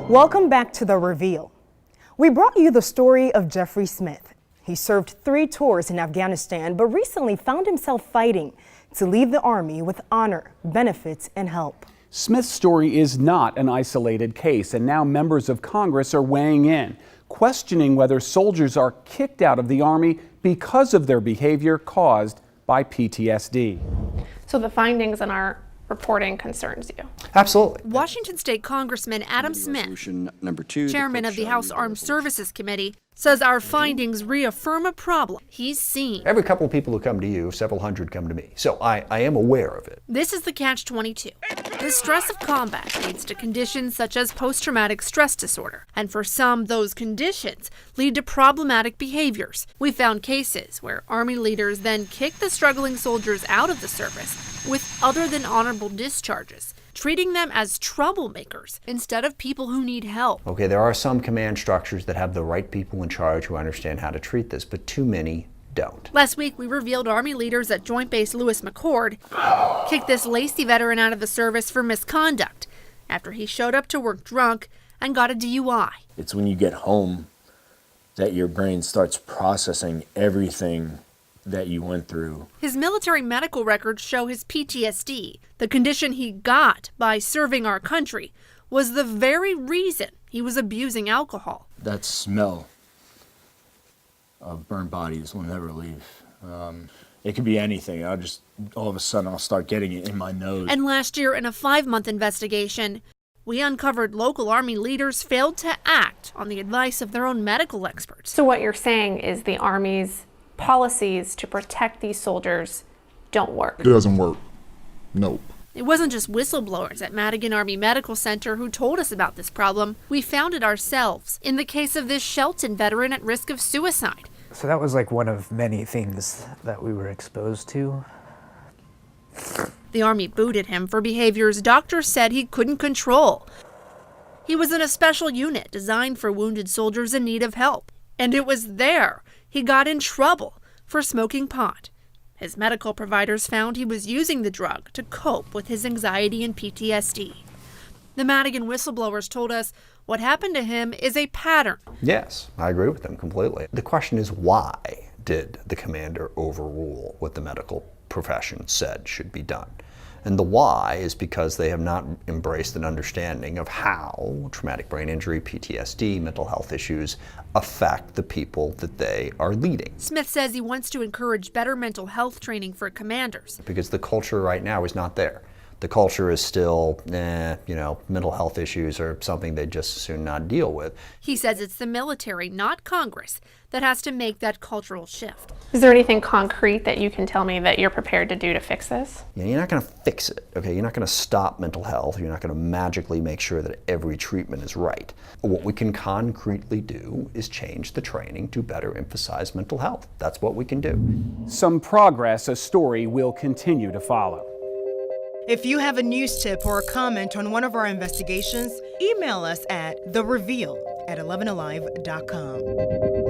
Welcome back to The Reveal. We brought you the story of Jeffrey Smith. He served 3 tours in Afghanistan, but recently found himself fighting to leave the Army with honor, benefits, and help. Smith's story is not an isolated case, and now members of Congress are weighing in, questioning whether soldiers are kicked out of the Army because of their behavior caused by PTSD. So the findings in our reporting concerns you? Absolutely. Washington State Congressman Adam Smith, Number 2, chairman of the House Armed Services Committee, says our findings reaffirm a problem he's seen. Every couple of people who come to you, several hundred come to me. So I am aware of it. This is the catch-22. The stress of combat leads to conditions such as post-traumatic stress disorder. And for some, those conditions lead to problematic behaviors. We found cases where Army leaders then kick the struggling soldiers out of the service with other than honorable discharges, treating them as troublemakers instead of people who need help. Okay, there are some command structures that have the right people in charge who understand how to treat this, but too many don't. Last week, we revealed Army leaders at Joint Base Lewis McChord kicked this Lacey veteran out of the service for misconduct after he showed up to work drunk and got a DUI. It's when you get home that your brain starts processing everything that you went through. His military medical records show his PTSD, the condition he got by serving our country, was the very reason he was abusing alcohol. That smell of burned bodies will never leave. It could be anything. All of a sudden, I'll start getting it in my nose. And last year, in a 5-month investigation, we uncovered local Army leaders failed to act on the advice of their own medical experts. So what you're saying is the Army's policies to protect these soldiers don't work. It doesn't work. Nope. It wasn't just whistleblowers at Madigan Army Medical Center who told us about this problem. We found it ourselves in the case of this Shelton veteran at risk of suicide. So that was like one of many things that we were exposed to. The Army booted him for behaviors doctors said he couldn't control. He was in a special unit designed for wounded soldiers in need of help. And it was there he got in trouble for smoking pot. His medical providers found he was using the drug to cope with his anxiety and PTSD. The Madigan whistleblowers told us what happened to him is a pattern. Yes, I agree with them completely. The question is, why did the commander overrule what the medical profession said should be done? And the why is because they have not embraced an understanding of how traumatic brain injury, PTSD, mental health issues affect the people that they are leading. Smith says he wants to encourage better mental health training for commanders. Because the culture right now is not there. The culture is still, mental health issues are something they just as soon not deal with. He says it's the military, not Congress, that has to make that cultural shift. Is there anything concrete that you can tell me that you're prepared to do to fix this? Yeah, you're not going to fix it, okay? You're not going to stop mental health. You're not going to magically make sure that every treatment is right. What we can concretely do is change the training to better emphasize mental health. That's what we can do. Some progress, a story will continue to follow. If you have a news tip or a comment on one of our investigations, email us at thereveal@11alive.com.